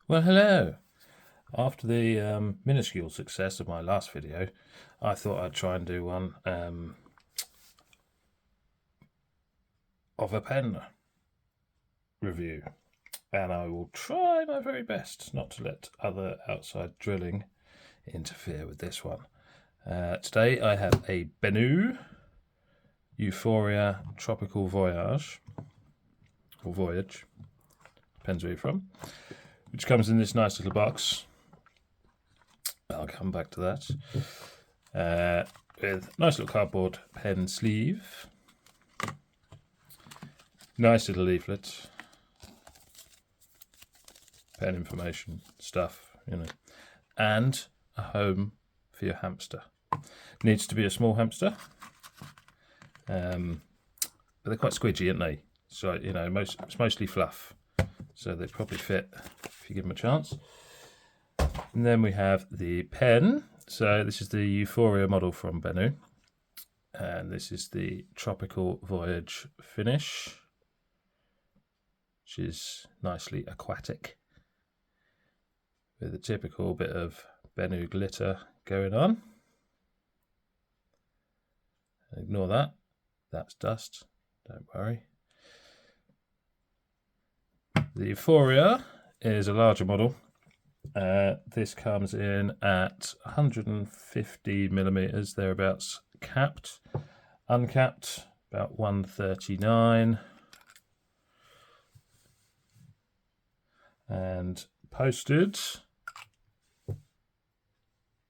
Well, hello. After the minuscule success of my last video, I thought I'd try and do one of a pen review. And I will try my very best not to let other outside drilling interfere with this one. Today I have a Benu Euphoria Tropical Voyage, or Voyage, depends where you're from, which comes in this nice little box. I'll come back to that. With nice little cardboard pen sleeve, nice little leaflet, pen information stuff, and a home for your hamster. Needs to be a small hamster, but they're quite squidgy, aren't they? So it's mostly fluff, so they probably fit if you give them a chance. And then we have the pen. So this is the Euphoria model from Benu, and this is the Tropical Voyage finish, which is nicely aquatic, with a typical bit of Benu glitter going on. Ignore that, that's dust, don't worry. The Euphoria is a larger model. This comes in at 150 millimeters, thereabouts, capped. Uncapped, about 139. And posted,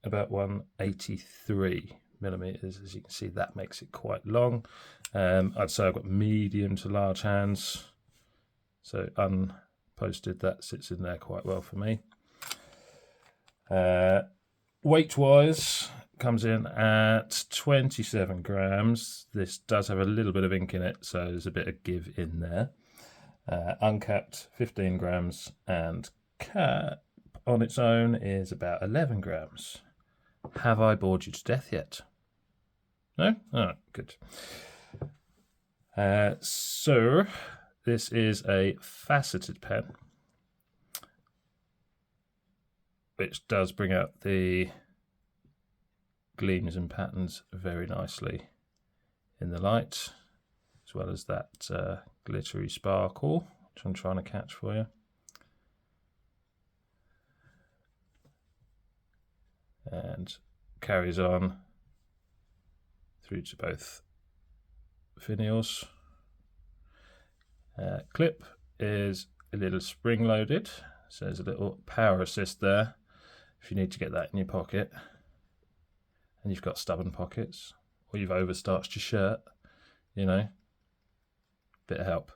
about 183 millimeters. As you can see, that makes it quite long. I'd say I've got medium to large hands, so unposted, that sits in there quite well for me. Weight wise, comes in at 27 grams. This does have a little bit of ink in it, so there's a bit of give in there. Uncapped 15 grams, and cap on its own is about 11 grams. Have I bored you to death yet? No? Oh, good. So this is a faceted pen, which does bring out the gleams and patterns very nicely in the light, as well as that glittery sparkle, which I'm trying to catch for you. And carries on through to both finials. Clip is a little spring loaded, so there's a little power assist there if you need to get that in your pocket and you've got stubborn pockets, or you've overstarched your shirt, bit of help.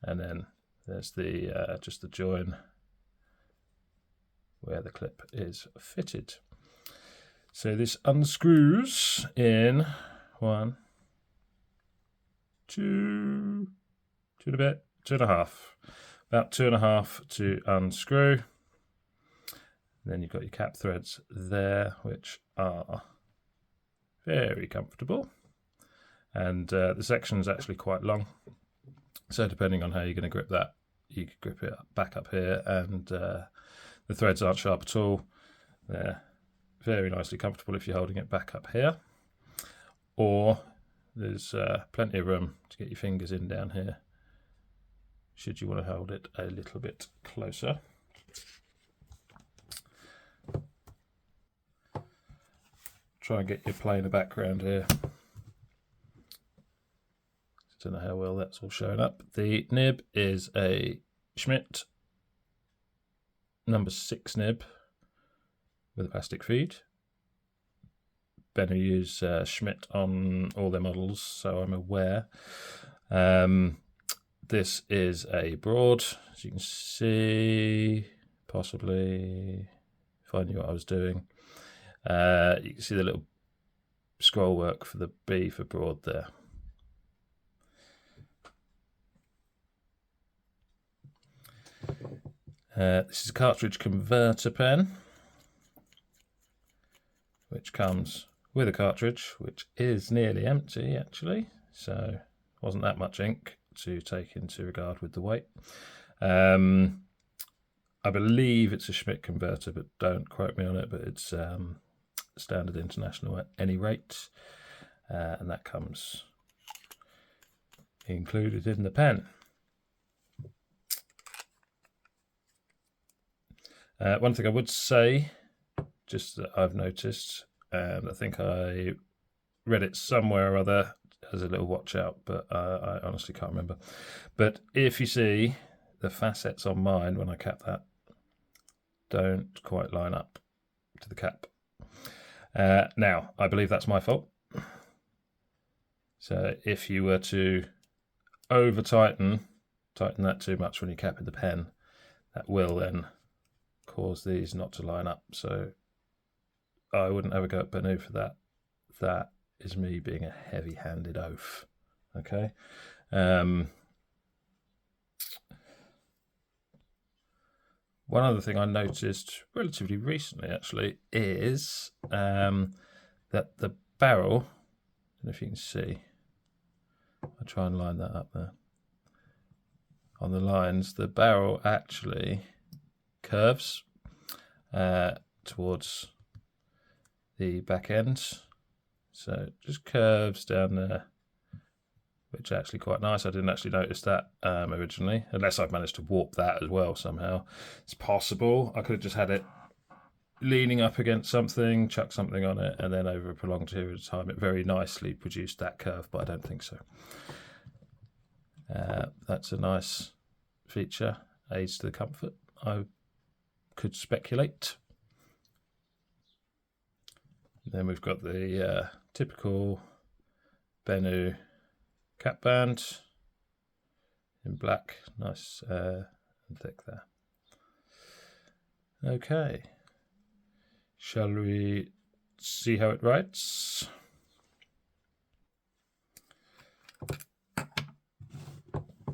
And then there's the just the join where the clip is fitted. So this unscrews in 1, 2, 2 and a bit, 2.5, about 2.5 to unscrew. Then you've got your cap threads there, which are very comfortable. And the section is actually quite long. So depending on how you're going to grip that, you could grip it back up here, and the threads aren't sharp at all. They're very nicely comfortable if you're holding it back up here. Or there's plenty of room to get your fingers in down here, should you want to hold it a little bit closer. Try and get you plainer background here. Don't know how well that's all showing up. The nib is a Schmidt number 6 nib with a plastic feed. Benu use Schmidt on all their models, so I'm aware. This is a broad, as you can see, possibly, if I knew what I was doing. You can see the little scroll work for the B for broad there. This is a cartridge converter pen, which comes with a cartridge, which is nearly empty actually, so wasn't that much ink to take into regard with the weight. I believe it's a Schmidt converter, but don't quote me on it, but it's standard international at any rate, and that comes included in the pen. One thing I would say, just that I've noticed, and I think I read it somewhere or other as a little watch out, but I honestly can't remember. But if you see the facets on mine when I cap that don't quite line up to the cap. Now, I believe that's my fault. So if you were to tighten that too much when you cap in the pen, that will then cause these not to line up. So I wouldn't ever go at Benu for that. That is me being a heavy-handed oaf. Okay. One other thing I noticed relatively recently, actually, is that the barrel, I don't know if you can see, I'll try and line that up there. On the lines, the barrel actually curves towards the back end. So it just curves down there, which is actually quite nice. I didn't actually notice that originally, unless I've managed to warp that as well somehow. It's possible. I could have just had it leaning up against something, chuck something on it, and then over a prolonged period of time, it very nicely produced that curve, but I don't think so. That's a nice feature, aids to the comfort, I could speculate. Then we've got the typical Benu cap band in black, nice and thick there. Okay, shall we see how it writes?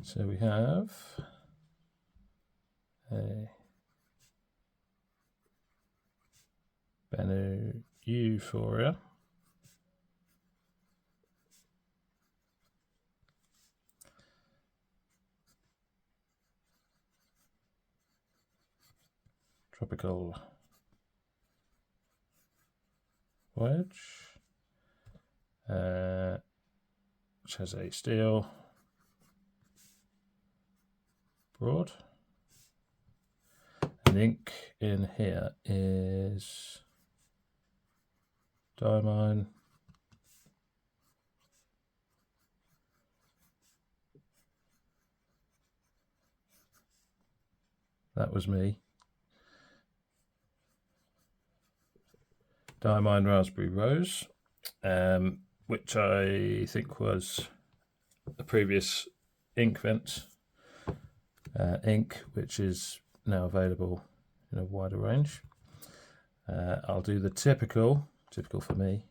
So we have a Benu Euphoria. Tropical Voyage, which has a steel broad. And the ink in here is diamine, that was me, diamine raspberry rose, which I think was a previous ink vent ink, which is now available in a wider range. I'll do the typical for me.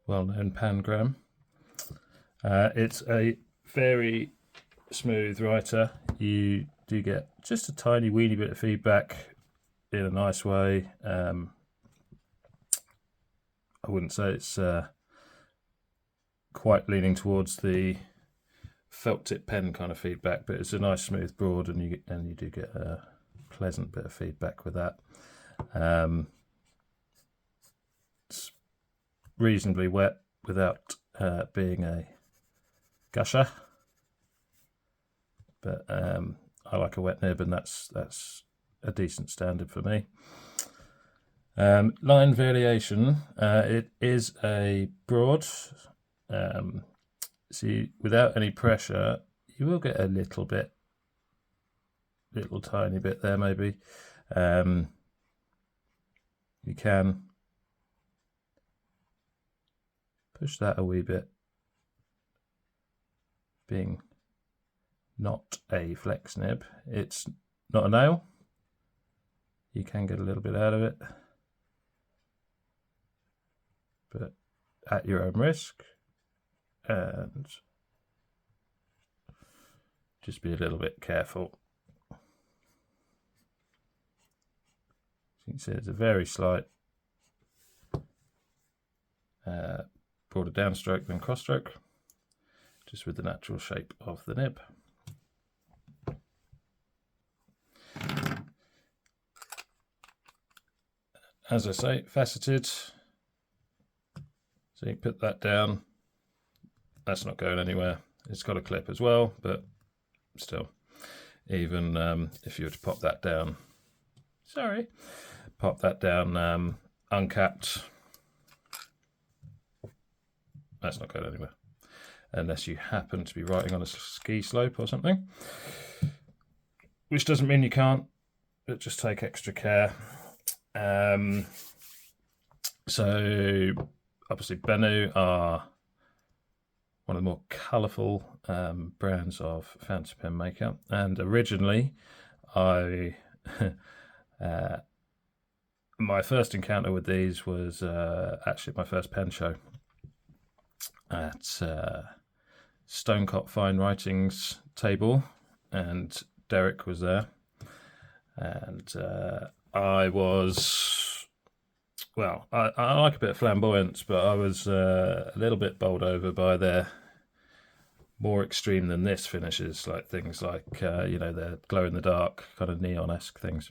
Well-known pangram. It's a very smooth writer. You do get just a tiny weeny bit of feedback in a nice way. I wouldn't say it's quite leaning towards the felt tip pen kind of feedback, but it's a nice smooth broad, and you do get a pleasant bit of feedback with that. It's reasonably wet without being a gusher, but I like a wet nib, and that's a decent standard for me. Line variation, it is a broad, see, without any pressure you will get a little tiny bit there maybe. You can push that a wee bit, being not a flex nib. It's not a nail, you can get a little bit out of it, but at your own risk, and just be a little bit careful. You can see it's a very slight broader downstroke than cross-stroke, just with the natural shape of the nib. As I say, faceted, so you put that down, that's not going anywhere. It's got a clip as well, but still, even if you were to pop that down, uncapped, that's not going anywhere, unless you happen to be writing on a ski slope or something, which doesn't mean you can't, but just take extra care. So obviously Benu are one of the more colourful brands of fountain pen makeup, and originally I my first encounter with these was actually my first pen show at Stonecott Fine Writings table, and Derek was there, and I was, well, I like a bit of flamboyance, but I was a little bit bowled over by their more extreme than this finishes, like things like, you know, their glow-in-the-dark kind of neon-esque things.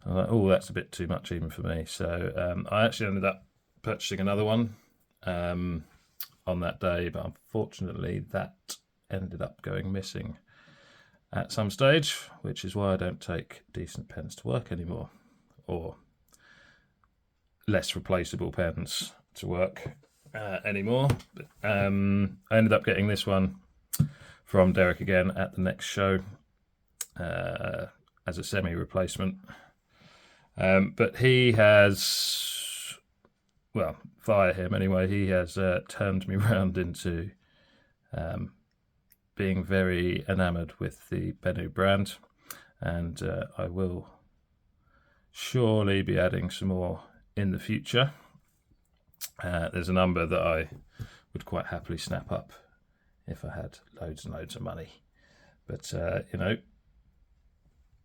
I was like, oh, that's a bit too much even for me. So I actually ended up purchasing another one on that day, but unfortunately that ended up going missing at some stage, which is why I don't take decent pens to work anymore, or less replaceable pens to work anymore. But, I ended up getting this one from Derek again at the next show as a semi-replacement. But he has, well, via him anyway, he has turned me round into being very enamoured with the Benu brand, and I will surely be adding some more in the future. There's a number that I would quite happily snap up if I had loads and loads of money, but you know,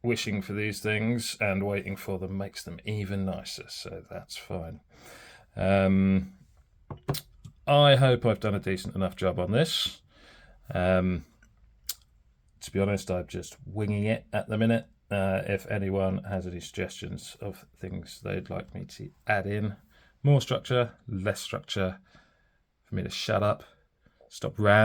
wishing for these things and waiting for them makes them even nicer, so that's fine. I hope I've done a decent enough job on this. To be honest, I'm just winging it at the minute. If anyone has any suggestions of things they'd like me to add in, more structure, less structure, for me to shut up, stop rambling.